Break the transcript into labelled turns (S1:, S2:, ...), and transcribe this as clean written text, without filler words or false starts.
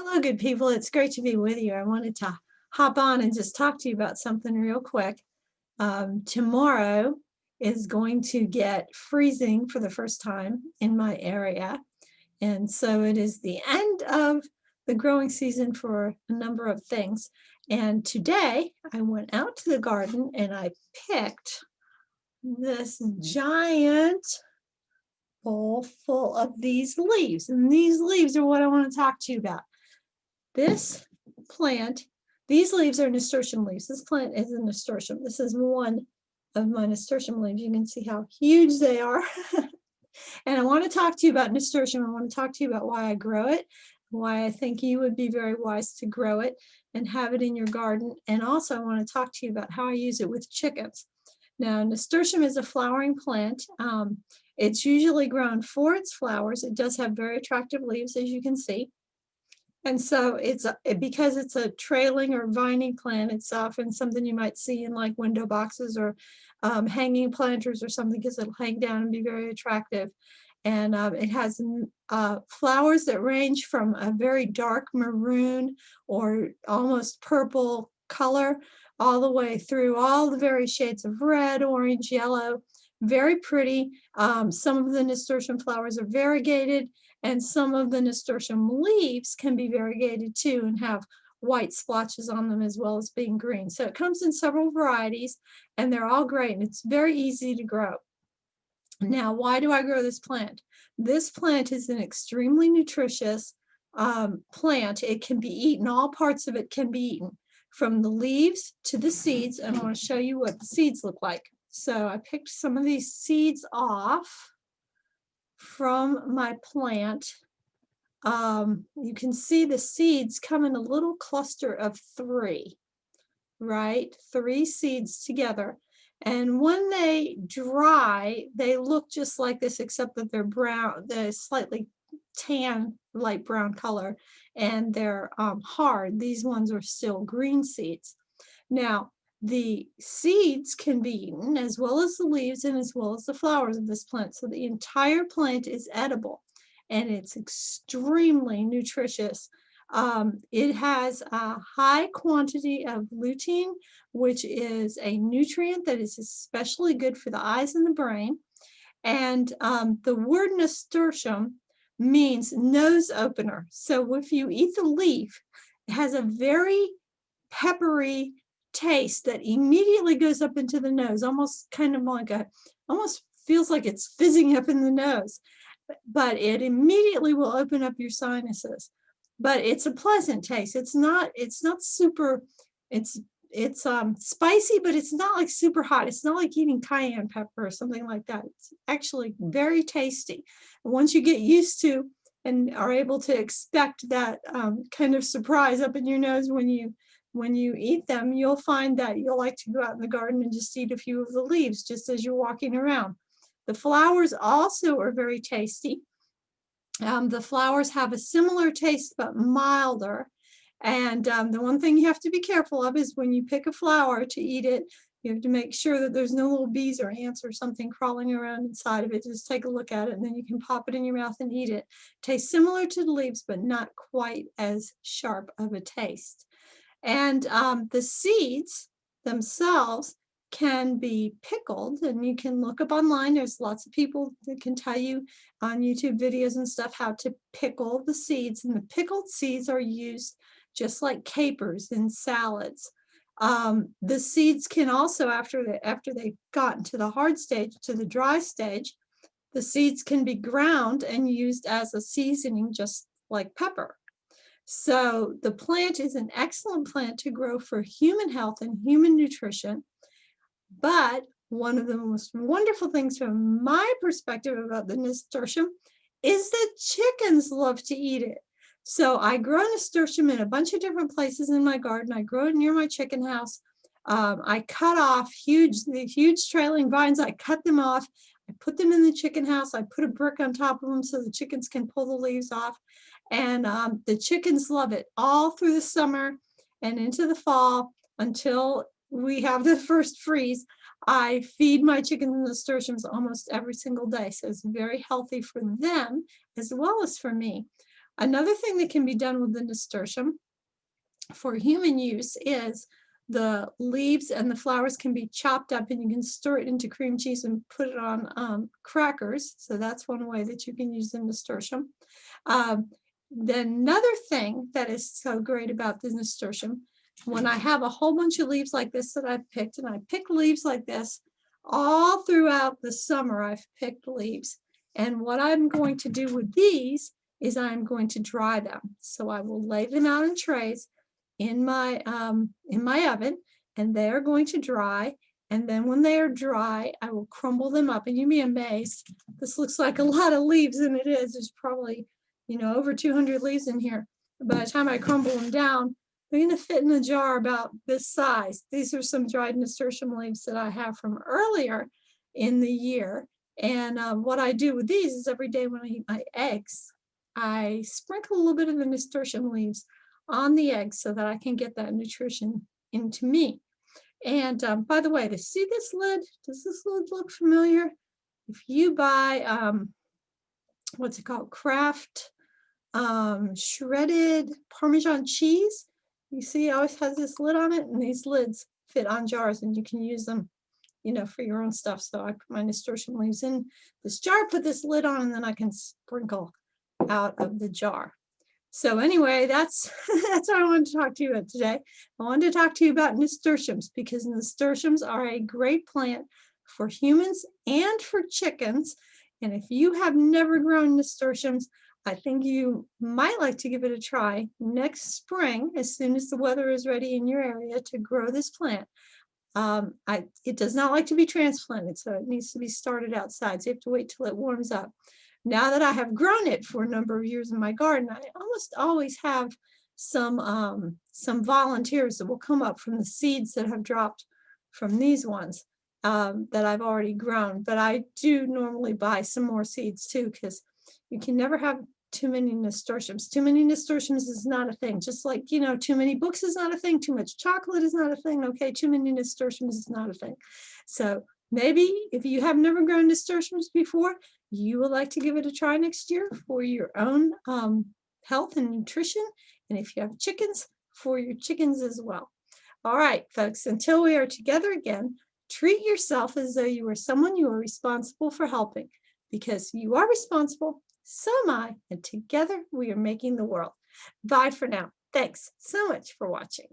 S1: Hello, good people. It's great to be with you. I wanted to hop on and just talk to you about something real quick. Tomorrow is going to get freezing for the first time in my area. And so it is the end of the growing season for a number of things. And today I went out to the garden and I picked this giant bowl full of these leaves. And these leaves are what I want to talk to you about. This plant, these leaves are nasturtium leaves. This plant is a nasturtium. This is one of my nasturtium leaves. You can see how huge they are. And I want to talk to you about nasturtium. I want to talk to you about why I grow it, why I think you would be very wise to grow it and have it in your garden. And also I want to talk to you about how I use it with chickens. Now, nasturtium is a flowering plant. It's usually grown for its flowers. It does have very attractive leaves, as you can see. And so because it's a trailing or vining plant, it's often something you might see in like window boxes or hanging planters or something, because it'll hang down and be very attractive. And it has flowers that range from a very dark maroon or almost purple color all the way through all the various shades of red, orange, yellow. Very pretty. Some of the nasturtium flowers are variegated, and some of the nasturtium leaves can be variegated too and have white splotches on them as well as being green. So it comes in several varieties and they're all great, and it's very easy to grow. Now, why do I grow this plant? This plant is an extremely nutritious plant. It can be eaten. All parts of it can be eaten, from the leaves to the seeds. And I want to show you what the seeds look like. So I picked some of these seeds off from my plant. You can see the seeds come in a little cluster of 3, right? 3 seeds together. And when they dry, they look just like this, except that they're brown, they're slightly tan, light brown color, and they're hard. These ones are still green seeds. Now, the seeds can be eaten as well as the leaves and as well as the flowers of this plant. So the entire plant is edible and it's extremely nutritious. It has a high quantity of lutein, which is a nutrient that is especially good for the eyes and the brain. And the word nasturtium means nose opener. So if you eat the leaf, it has a very peppery taste that immediately goes up into the nose, almost kind of like almost feels like it's fizzing up in the nose, but it immediately will open up your sinuses. But it's a pleasant taste. It's not super, it's spicy, but it's not like super hot. It's not like eating cayenne pepper or something like that. It's actually very tasty. Once you get used to and are able to expect that kind of surprise up in your nose when you eat them, you'll find that you'll like to go out in the garden and just eat a few of the leaves just as you're walking around. The flowers also are very tasty. The flowers have a similar taste but milder. And the one thing you have to be careful of is when you pick a flower to eat it, you have to make sure that there's no little bees or ants or something crawling around inside of it. Just take a look at it and then you can pop it in your mouth and eat it. Tastes similar to the leaves, but not quite as sharp of a taste. And the seeds themselves can be pickled, and you can look up online. There's lots of people that can tell you on YouTube videos and stuff how to pickle the seeds, and the pickled seeds are used just like capers in salads. The seeds can also, after they've gotten to the hard stage, to the dry stage, the seeds can be ground and used as a seasoning, just like pepper. So the plant is an excellent plant to grow for human health and human nutrition. But one of the most wonderful things from my perspective about the nasturtium is that chickens love to eat it. So I grow nasturtium in a bunch of different places in my garden. I grow it near my chicken house. I cut off the huge trailing vines. I cut them off. I put them in the chicken house. I put a brick on top of them so the chickens can pull the leaves off. And the chickens love it all through the summer and into the fall until we have the first freeze. I feed my chickens nasturtiums almost every single day. So it's very healthy for them as well as for me. Another thing that can be done with the nasturtium for human use is the leaves and the flowers can be chopped up and you can store it into cream cheese and put it on crackers. So that's one way that you can use the nasturtium. Then another thing that is so great about the nasturtium, when I have a whole bunch of leaves like this that I've picked, and I pick leaves like this all throughout the summer, I've picked leaves. And what I'm going to do with these is I'm going to dry them. So I will lay them out in trays in my oven, and they are going to dry. And then when they are dry, I will crumble them up. And you'd be amazed. This looks like a lot of leaves, and it is. There's probably, over 200 leaves in here. By the time I crumble them down, they're going to fit in a jar about this size. These are some dried nasturtium leaves that I have from earlier in the year. And what I do with these is every day when I eat my eggs, I sprinkle a little bit of the nasturtium leaves on the eggs so that I can get that nutrition into me. And by the way, to see this lid, does this lid look familiar? If you buy, what's it called? Kraft shredded Parmesan cheese. You see, it always has this lid on it, and these lids fit on jars, and you can use them, for your own stuff. So I put my nasturtium leaves in this jar, put this lid on, and then I can sprinkle out of the jar. So anyway, that's what I wanted to talk to you about today. I wanted to talk to you about nasturtiums because nasturtiums are a great plant for humans and for chickens. And if you have never grown nasturtiums, I think you might like to give it a try next spring as soon as the weather is ready in your area to grow this plant. It does not like to be transplanted, so it needs to be started outside. So you have to wait till it warms up. Now that I have grown it for a number of years in my garden, I almost always have some volunteers that will come up from the seeds that have dropped from these ones that I've already grown. But I do normally buy some more seeds too, because you can never have too many nasturtiums. Too many nasturtiums is not a thing. Just like, too many books is not a thing. Too much chocolate is not a thing. Okay, too many nasturtiums is not a thing. So maybe if you have never grown nasturtiums before, you would like to give it a try next year for your own health and nutrition. And if you have chickens, for your chickens as well. All right, folks, until we are together again, treat yourself as though you are someone you are responsible for helping, because you are responsible, so am I, and together we are making the world. Bye for now. Thanks so much for watching.